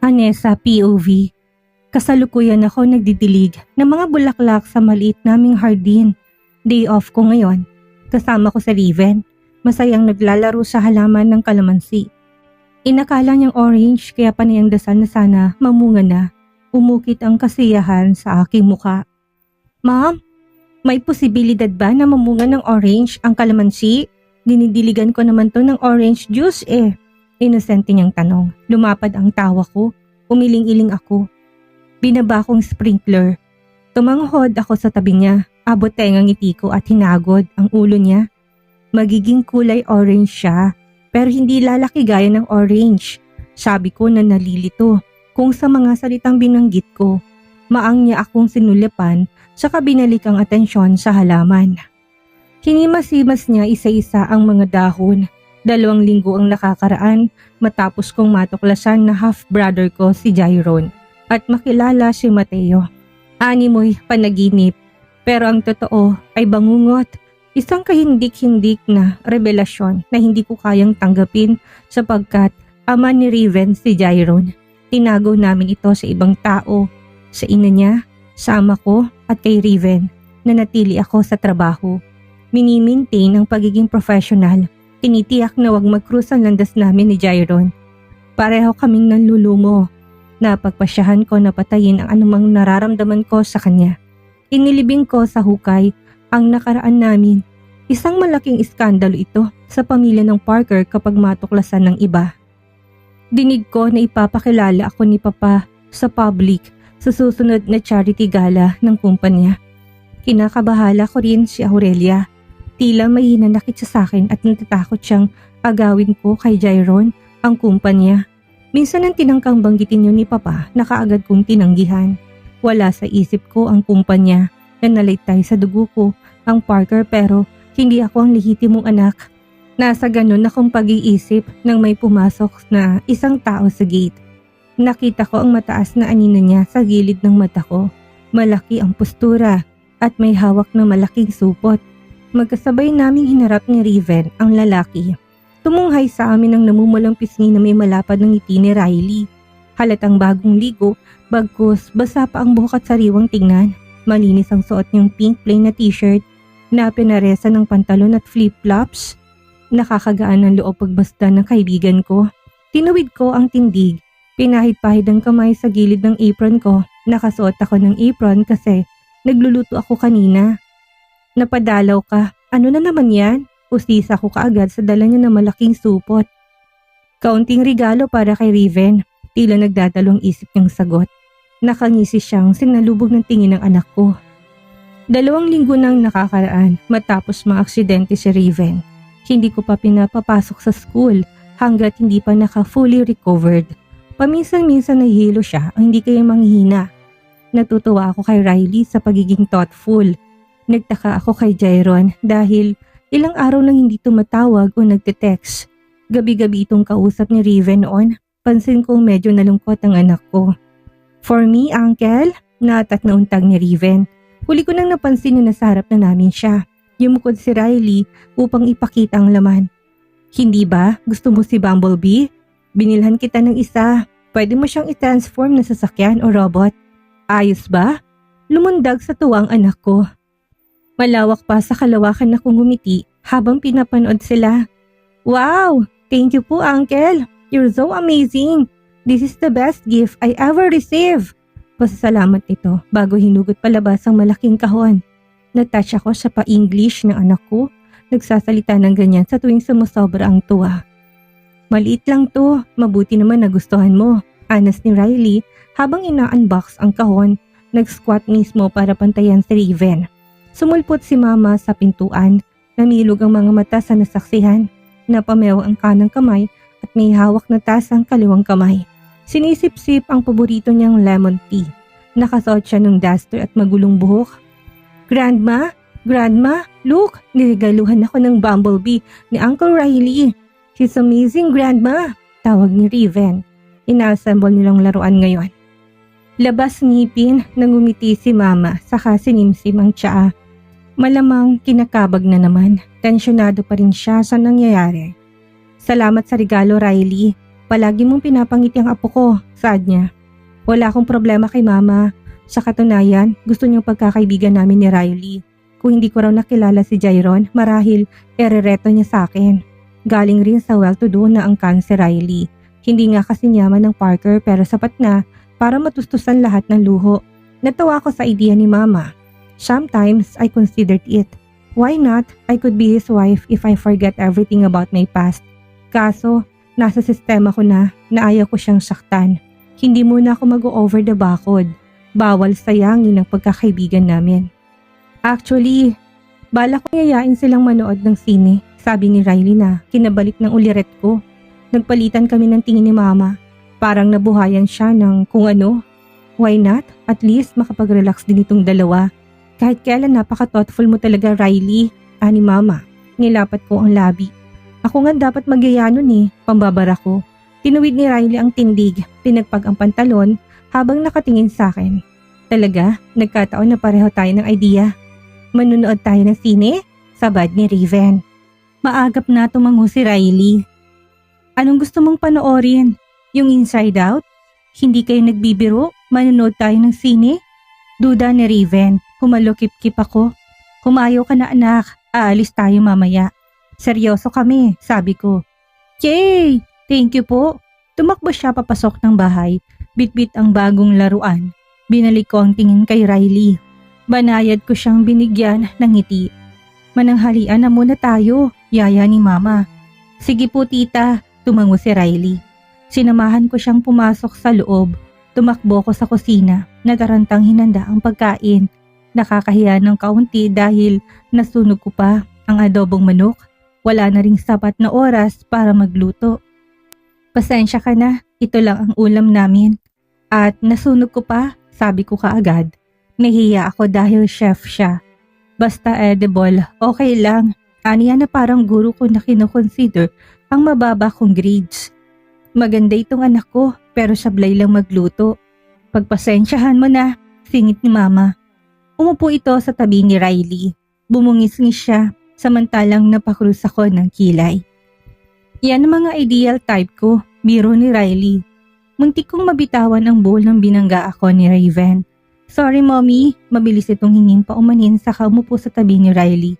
Anessa POV. Kasalukuyan ako nagdidilig ng mga bulaklak sa maliit naming hardin. Day off ko ngayon. Kasama ko sa Riven. Masayang naglalaro sa halaman ng kalamansi. Inakala niyang orange kaya panayang dasal na sana mamunga na. Umukit ang kasiyahan sa aking muka. Ma'am, may posibilidad ba na mamunga ng orange ang kalamansi? Dinidiligan ko naman to ng orange juice eh. Inosente niyang tanong. Lumapad ang tawa ko. Umiling-iling ako. Binaba kong sprinkler. Tumanghod ako sa tabi niya. Abot tengang ngiti ko at hinagod ang ulo niya. Magiging kulay orange siya, pero hindi lalaki gaya ng orange. Sabi ko na nalilito kung sa mga salitang binanggit ko. Maang niya akong sinulipan, saka binalik ang atensyon sa halaman. Hinimas-himas niya isa-isa ang mga dahon. 2 linggo ang nakakaraan matapos kong matuklasan na half-brother ko si Jairon at makilala si Mateo. Animoy panaginip, pero ang totoo ay bangungot. Isang kahindik-hindik na revelasyon na hindi ko kayang tanggapin sapagkat ama ni Riven si Jairon. Tinago namin ito sa ibang tao, sa ina niya, sa ama ko at kay Riven. Nanatili ako sa trabaho. Mini-maintain ang pagiging professional. Tinitiyak na wag mag-cruise ang landas namin ni Jairon. Pareho kaming nanlulumo. Napagpasyahan ko na patayin ang anumang nararamdaman ko sa kanya. Inilibing ko sa hukay ang nakaraan namin. Isang malaking iskandalo ito sa pamilya ng Parker kapag matuklasan ng iba. Dinig ko na ipapakilala ako ni Papa sa public sa susunod na charity gala ng kumpanya. Kinakabahala ko rin si Aurelia. Tila may hinanakit siya sa akin at natatakot siyang agawin ko kay Jairon ang kumpanya. Minsan ang tinangkang banggitin yun ni Papa na kaagad kong tinanggihan. Wala sa isip ko ang kumpanya na nalitay sa dugo ko ang Parker pero hindi ako ang lehitimong anak. Nasa ganun akong pag-iisip nang may pumasok na isang tao sa gate. Nakita ko ang mataas na anina niya sa gilid ng mata ko. Malaki ang postura at may hawak na malaking supot. Magkasabay naming hinarap ni Riven ang lalaki. Tumunghay sa amin ang namumulang pisngi na may malapad ng ngiti ni Riley. Halatang bagong ligo, bagkus basa pa ang buhok at sariwang tingnan. Malinis ang suot niyang pink plain na t-shirt na pinaresa ng pantalon at flip-flops. Nakakagaan ng loob pagbasta ng kaibigan ko. Tinuwid ko ang tindig. Pinahid-pahid ang kamay sa gilid ng apron ko. Nakasuot ako ng apron kasi nagluluto ako kanina. Napadalaw ka. Ano na naman yan? Usisa ko kaagad sa dala niya na malaking supot. Kaunting regalo para kay Riven. Tila nagdadalawang isip niyang sagot. Nakangisi siyang sinalubog ng tingin ng anak ko. 2 linggo nang nakakaraan matapos maaksidente si Riven. Hindi ko pa pinapapasok sa school hanggat hindi pa naka-fully recovered. Paminsan-minsan nahihilo siya ang hindi kaya manghina. Natutuwa ako kay Riley sa pagiging thoughtful. Nagtaka ako kay Jairon dahil ilang araw nang hindi tumatawag o nagte-text. Gabi-gabi itong kausap ni Riven noon. Pansin kong medyo nalungkot ang anak ko. For me, Uncle, natat na untag ni Riven. Huli ko nang napansin na nasa harap na namin siya. Yumukod si Riley upang ipakita ang laman. Hindi ba? Gusto mo si Bumblebee? Binilhan kita ng isa. Pwede mo siyang i-transform na sasakyan o robot. Ayos ba? Lumundag sa tuwang anak ko. Malawak pa sa kalawakan na kong ngumiti habang pinapanood sila. Wow! Thank you po, Uncle. You're so amazing. This is the best gift I ever received. Pasasalamat nito bago hinugot palabas ang malaking kahon. Natouch ako sa pa-English ng anak ko. Nagsasalita ng ganyan sa tuwing sumusobra ang tuwa. Maliit lang to, mabuti naman nagustuhan mo. Anas ni Riley habang ina-unbox ang kahon. Nag-squat mismo para pantayan si Riven. Sumulpot si Mama sa pintuan. Namilog ang mga mata sa nasaksihan. Napamew ang kanang kamay at may hawak na tas ang kaliwang kamay. Sinisip-sip ang paborito niyang lemon tea. Nakasuot siya ng duster at magulong buhok. Grandma? Grandma? Look! Niregaluhan ako ng Bumblebee ni Uncle Riley. She's amazing, Grandma! Tawag ni Riven. Ina-assemble nilang laruan ngayon. Labas ngipin, nangumiti si Mama, saka sinimsim ang tsaa. Malamang kinakabag na naman. Tensyonado pa rin siya sa nangyayari. Salamat sa regalo, Riley. Palagi mong pinapangiti ang apo ko, saad niya. Wala akong problema kay mama. Sa katunayan, gusto niyong pagkakaibigan namin ni Riley. Kung hindi ko raw nakilala si Jairon, marahil erereto niya sa akin. Galing rin sa well-to-do na angkan si Riley. Hindi nga kasi yaman ng Parker pero sapat na para matustusan lahat ng luho. Natawa ko sa idea ni mama. Sometimes I considered it. Why not? I could be his wife if I forget everything about my past. Kaso, nasa sistema ko na ayaw ko siyang saktan. Hindi muna ako mag-over the bakod. Bawal sayangin ang pagkakaibigan namin. Actually, bala ko yayain silang manood ng sine, sabi ni Riley na kinabalik ng uliret ko. Nagpalitan kami ng tingin ni mama. Parang nabuhayan siya ng kung ano. Why not? At least makapag-relax din itong dalawa. Kahit kailan napaka-thoughtful mo talaga, Riley, ani mama. Nilapat ko ang labi. Ako nga dapat magyaya nun pambabara ko. Tinuwid ni Riley ang tindig, pinagpag ang pantalon habang nakatingin sa akin. Talaga, nagkataon na pareho tayo ng idea. Manunood tayo ng sine? Sabad ni Raven. Maagap na tumango si Riley. Anong gusto mong panoorin? Yung Inside Out? Hindi kayo nagbibiro? Manunood tayo ng sine? Duda ni Raven. Humalokip-kip ako. Humayo ka na anak, aalis tayo mamaya. Seryoso kami, sabi ko. Yay! Thank you po. Tumakbo siya papasok ng bahay. Bitbit ang bagong laruan. Binalik ko ang tingin kay Riley. Banayad ko siyang binigyan ng ngiti. Mananghalian na muna tayo, yaya ni mama. Sige po tita, tumango si Riley. Sinamahan ko siyang pumasok sa loob. Tumakbo ko sa kusina, natarantang hinanda ang pagkain. Nakakahiya ng kaunti dahil nasunog ko pa ang adobong manok. Wala na ring sapat na oras para magluto. Pasensya ka na, ito lang ang ulam namin. At nasunog ko pa, sabi ko kaagad. Nahiya ako dahil chef siya. Basta edible, okay lang. Aniya na parang guro ko na kinoconsider ang mababa kong grades. Maganda itong anak ko pero sablay lang magluto. Pagpasensyahan mo na, singit ni mama. Umupo ito sa tabi ni Riley. Bumungis-ngis siya samantalang napakrus ako ng kilay. Yan ang mga ideal type ko, biro ni Riley. Muntik kong mabitawan ang bowl ng binangga ako ni Raven. Sorry mommy, mabilis itong hingin pa umanin saka umupo sa tabi ni Riley.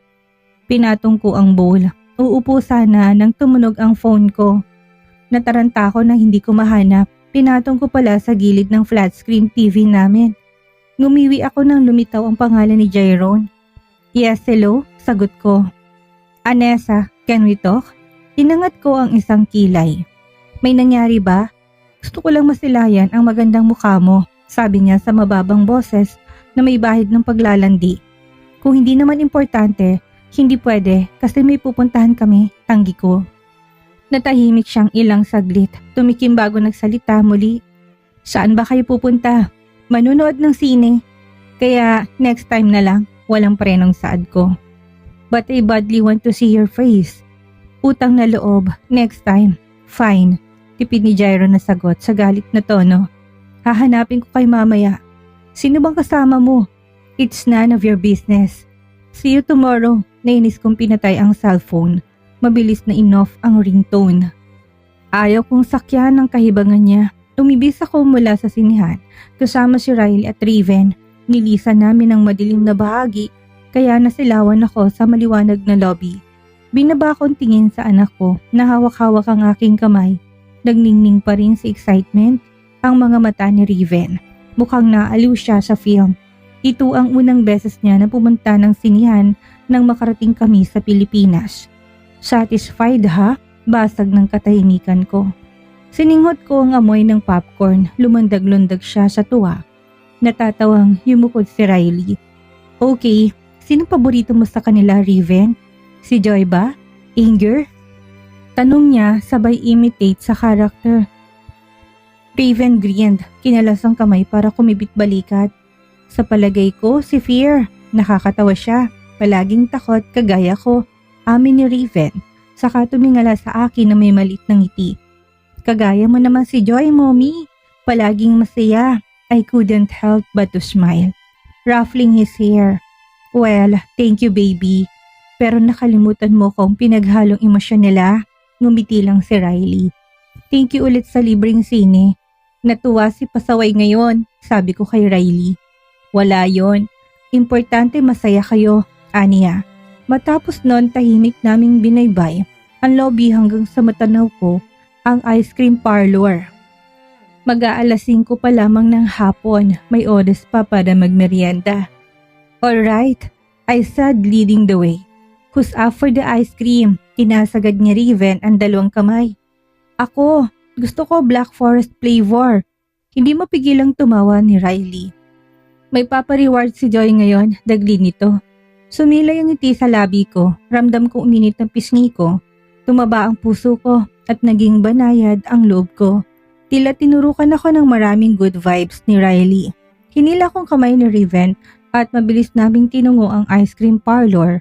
Pinatong ko ang bowl. Uupo sana nang tumunog ang phone ko. Nataranta ako na hindi ko mahanap. Pinatong ko pala sa gilid ng flat screen TV namin. Ngumiwi ako nang lumitaw ang pangalan ni Jairon. Yes, hello, sagot ko. Anessa, can we talk? Tinangat ko ang isang kilay. May nangyari ba? Gusto ko lang masilayan ang magandang mukha mo, sabi niya sa mababang boses na may bahid ng paglalandi. Kung hindi naman importante, hindi pwede kasi may pupuntahan kami, tanggi ko. Natahimik siyang ilang saglit, tumikim bago nagsalita muli. Saan ba kayo pupunta? Manunood ng sine. Kaya next time na lang, walang prenong saad ko. But I badly want to see your face. Utang na loob, next time. Fine. Tipid ni Jairon na sagot sa galit na tono. Hahanapin ko kay mamaya. Sino bang kasama mo? It's none of your business. See you tomorrow. Nainis kong pinatay ang cellphone. Mabilis na in-off ang ringtone. Ayaw kong sakyan ng kahibangan niya. Tumibis ako mula sa sinihan. Kasama si Riley at Raven. Nilisan namin ang madilim na bahagi kaya nasilawan ako sa maliwanag na lobby. Binaba kong tingin sa anak ko na hawak-hawak ang aking kamay. Nagningning pa rin sa excitement ang mga mata ni Raven. Mukhang naaliw siya sa film. Ito ang unang beses niya na pumunta ng sinihan nang makarating kami sa Pilipinas. Satisfied ha? Basag ng katahimikan ko. Sininghot ko ang amoy ng popcorn, lumundag-lundag siya sa tuwa. Natatawang yumukod si Riley. Okay, sino paborito mo sa kanila, Raven? Si Joy ba? Inger? Tanong niya sabay imitate sa karakter. Raven grinned, kinalas ang kamay para kumibit balikat. Sa palagay ko, si Fear. Nakakatawa siya, palaging takot kagaya ko. Amin ni Raven, saka tumingala sa akin na may maliit na ngiti. Kagaya mo naman si Joy, mommy. Palaging masaya. I couldn't help but to smile. Ruffling his hair. Well, thank you baby. Pero nakalimutan mo kung pinaghalong emosyon nila. Ngumiti lang si Riley. Thank you ulit sa libreng sine. Natuwa si Pasaway ngayon, sabi ko kay Riley. Wala yon. Importante masaya kayo, aniya. Matapos noon tahimik naming binaybay ang lobby hanggang sa matanaw ko ang ice cream parlor. Mag-aalas 5 pa lamang ng hapon, may oras pa para magmerienda. Alright, I said leading the way. Who's up for the ice cream? Tinasagad ni Riven ang 2 kamay. Ako, gusto ko Black Forest flavor. Hindi mapigilang tumawa ni Riley. May papareward si Joy ngayon, dagli nito. Sumilay ang ngiti sa labi ko, ramdam ko uminit ng pisngi ko. Tumaba ang puso ko at naging banayad ang loob ko. Tila tinurukan ako ng maraming good vibes ni Riley. Hinila kong kamay ni Riven at mabilis naming tinungo ang ice cream parlor.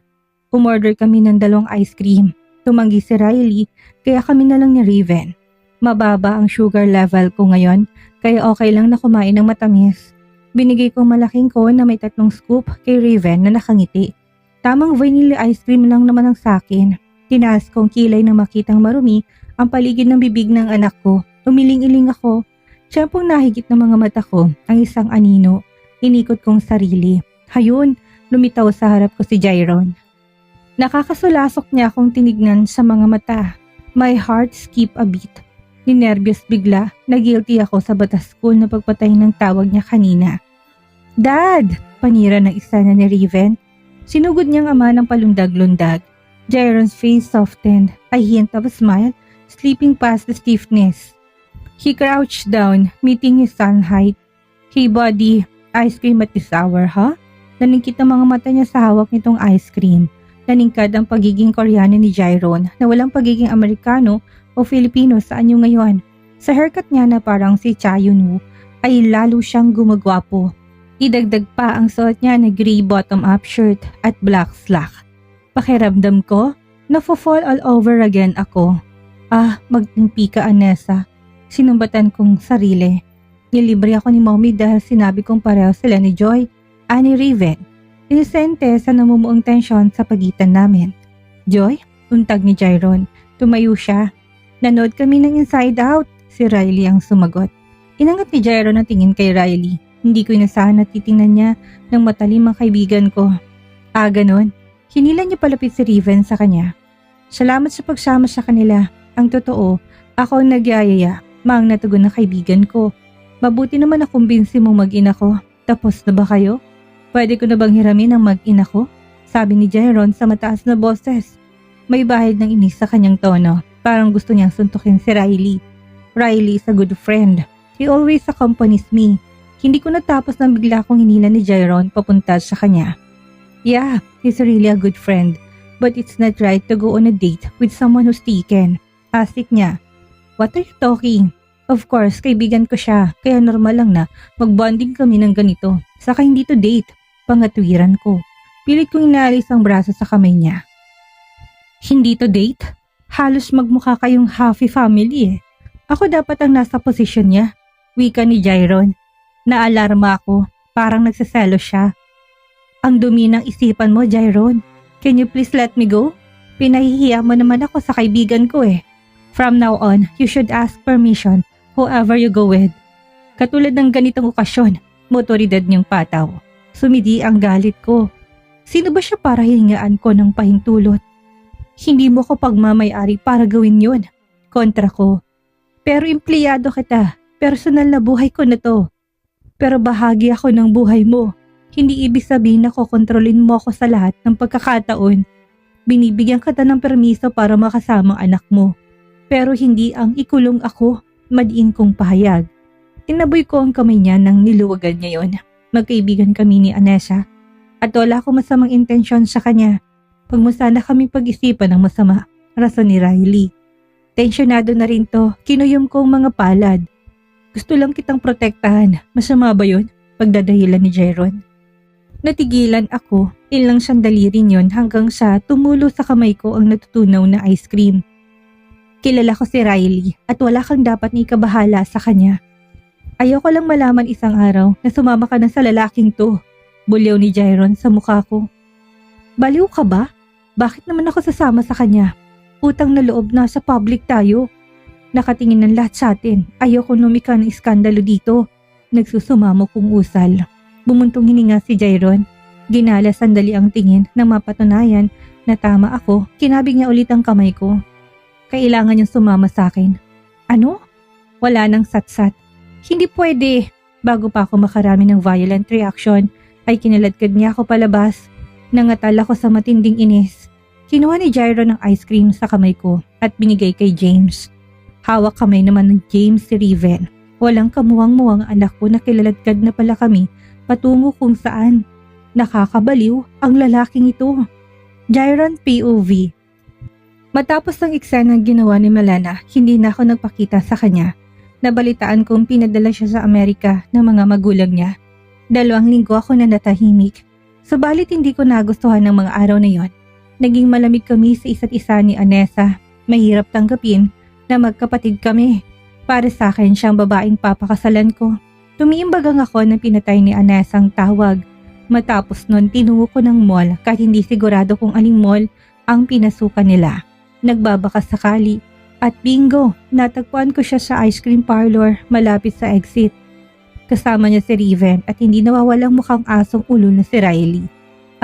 Umorder kami ng 2 ice cream. Tumanggi si Riley, kaya kami na lang ni Riven. Mababa ang sugar level ko ngayon, kaya okay lang na kumain ng matamis. Binigay ko malaking cone na may 3 scoop kay Riven na nakangiti. Tamang vanilla ice cream lang naman ang sakin. Tinaas kong kilay na makitang marumi ang paligid ng bibig ng anak ko. Umiling-iling ako. Siyempong nahigit ng mga mata ko ang isang anino. Inikot kong sarili. Hayun, lumitaw sa harap ko si Jairon. Nakakasulasok niya akong tinignan sa mga mata. My heart skipped a beat. Ninervyos bigla na guilty ako sa batas school na pagpatay ng tawag niya kanina. Dad! Panira ng isa na ni Riven. Sinugod niyang ama ng palundag-lundag. Jairon's face softened, a hint of a smile, slipping past the stiffness. He crouched down, meeting his son height. Hey buddy, ice cream at this hour, huh? Naningkit ang mga mata niya sa hawak nitong ice cream. Naningkad ang pagiging Koreano ni Jairon na walang pagiging Amerikano o Filipino sa anyo ngayon. Sa haircut niya na parang si Cha Yun-woo ay lalo siyang gumagwapo. Idagdag pa ang suot niya na gray bottom-up shirt at black slack. Pakiramdam ko, nafo-fall all over again ako. Magtimpi ka Anessa. Sinumbatan kong sarili. Nilibre ako ni Mommy dahil sinabi kong pareho sila ni Joy, ani Riven. Inosente sa namumuong tensyon sa pagitan namin. Joy? Untag ni Jairon. Tumayo siya. Nanood kami ng Inside Out. Si Riley ang sumagot. Inangat ni Jairon ang tingin kay Riley. Hindi ko inasahan na titingnan niya ng matalim ang kaibigan ko. Ganon. Hinila niya palapit si Riven sa kanya. Salamat sa pagsama sa kanila. Ang totoo, ako ang nagyayaya. Maang natugon na kaibigan ko. Mabuti naman na kumbinsi mong mag-ina ko. Tapos na ba kayo? Pwede ko na bang hiramin ang mag-ina ko? Sabi ni Jairon sa mataas na boses. May bahid ng inis sa kanyang tono. Parang gusto niyang suntukin si Riley. Riley is a good friend. He always accompanies me. Hindi ko natapos nang bigla akong hinila ni Jairon papunta sa kanya. Yeah, he's really a good friend. But it's not right to go on a date with someone who's taken. Asik niya. What are you talking? Of course, kaibigan ko siya. Kaya normal lang na magbonding kami ng ganito. Saka hindi to date. Pangatwiran ko. Pilit kong inaalis ang braso sa kamay niya. Hindi to date? Halos magmukha kayong happy family eh. Ako dapat ang nasa posisyon niya. Wika ni Jairon. Naalarma ako. Parang nagsaselo siya. Ang dumi ng isipan mo, Jairon. Can you please let me go? Pinahihiya mo naman ako sa kaibigan ko eh. From now on, you should ask permission whoever you go with. Katulad ng ganitong okasyon, motoridad niyang pataw. Sumidi ang galit ko. Sino ba siya para hingaan ko ng pahintulot? Hindi mo ko pagmamayari para gawin yun. Kontra ko. Pero empleyado kita. Personal na buhay ko na to. Pero bahagi ako ng buhay mo. Hindi ibig sabihin na kokontrolin mo ako sa lahat ng pagkakataon. Binibigyan kita ng permiso para makasama ang anak mo. Pero hindi ang ikulong ako, madiin kong pahayag. Tinaboy ko ang kamay niya nang niluwagan niya yon. Magkaibigan kami ni Anessa. At wala akong masamang intensyon sa kanya. Pag mo sana kami pag-isipan ng masama, rason ni Riley. Tensyonado na rin to, kinuyom ko ang mga palad. Gusto lang kitang protektahan, masama ba yun? Pagdadahilan ni Jairon. Natigilan ako, ilang sandali rin yun hanggang sa tumulo sa kamay ko ang natutunaw na ice cream. Kilala ko si Riley at wala kang dapat na ikabahala sa kanya. Ayoko lang malaman isang araw na sumama ka na sa lalaking to. Bulyaw ni Jairon sa mukha ko. Baliw ka ba? Bakit naman ako sasama sa kanya? Utang na loob na sa public tayo. Nakatingin ng lahat sa atin. Ayoko lumika ng iskandalo dito. Nagsusumamo kong usal. Bumuntong hininga si Jairon. Ginala sandali ang tingin nang mapatunayan na tama ako. Kinabig niya ulit ang kamay ko. Kailangan niyang sumama sa akin. Ano? Wala nang satsat. Hindi pwede. Bago pa ako makarami ng violent reaction, ay kinaladkad niya ako palabas. Nangatal ako sa matinding inis. Kinuha ni Jairo ng ice cream sa kamay ko at binigay kay James. Hawak kamay naman ng James si Riven. Walang kamuwang-muwang anak ko na kilaladkad na pala kami patungo kung saan. Nakakabaliw ang lalaking ito. Jairon POV. Matapos ang eksenang ginawa ni Malena, hindi na ako nagpakita sa kanya. Nabalitaan kong pinadala siya sa Amerika ng mga magulang niya. 2 linggo ako na natahimik. Subalit hindi ko nagustuhan ng mga araw na yon. Naging malamig kami sa isa't isa ni Anessa. Mahirap tanggapin na magkapatid kami. Para sa akin siyang babaeng papakasalan ko. Tumiimbagang ako na pinatay ni Anessa ang tawag. Matapos nun tinungo ko ng mall kahit hindi sigurado kung aling mall ang pinasukan nila. Nagbabaka sakali. At bingo, natagpuan ko siya sa ice cream parlor malapit sa exit. Kasama niya si Riven at hindi nawawalang mukhang asong ulo na si Riley.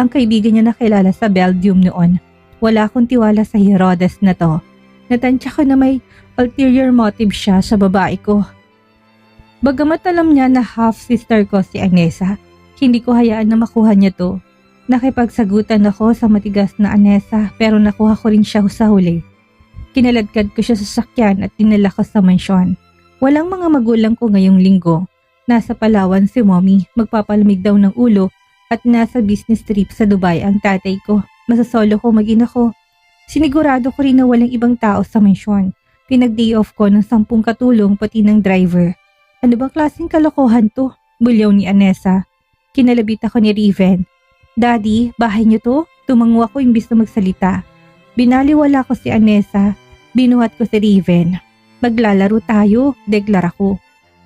Ang kaibigan niya nakilala sa Belgium noon. Wala akong tiwala sa Herodes na to. Natansya ko na may ulterior motive siya sa babae ko. Bagamat alam niya na half-sister ko si Anessa, hindi ko hayaan na makuha niya to. Nakipagsagutan ako sa matigas na Anessa pero nakuha ko rin siya sa huli. Kinaladkad ko siya sa sakyan at dinala ko sa mansyon. Walang mga magulang ko ngayong linggo. Nasa Palawan si Mommy, magpapalamig daw ng ulo at nasa business trip sa Dubai ang tatay ko. Masasolo ko mag-ina ko. Sinigurado ko rin na walang ibang tao sa mansyon. Pinag-day off ko ng 10 katulong pati ng driver. Ano bang klaseng kalokohan to? Bulyaw ni Anessa. Kinalabit ako ni Riven. Daddy, bahay niyo to? Tumango ako imbis na magsalita. Binaliwala ko si Anessa. Binuhat ko si Riven. Maglalaro tayo, deklara ko.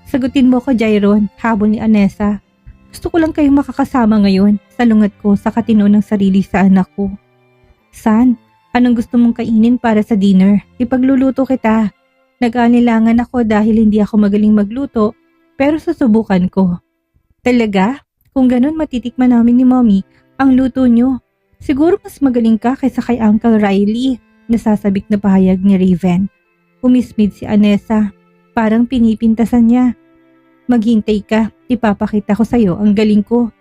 Sagutin mo ko, Jairon, habol ni Anessa. Gusto ko lang kayong makakasama ngayon. Salungat ko sa katino ng sarili sa anak ko. San, anong gusto mong kainin para sa dinner? Ipagluluto kita. Nag-aanilangan ako dahil hindi ako magaling magluto, pero susubukan ko. Talaga? Kung ganun matitikman namin ni Mommy ang luto nyo. Siguro mas magaling ka kaysa kay Uncle Riley, nasasabik na pahayag ni Raven. Umismid si Anessa, parang pinipintasan niya. Maghintay ka, ipapakita ko sa'yo ang galing ko.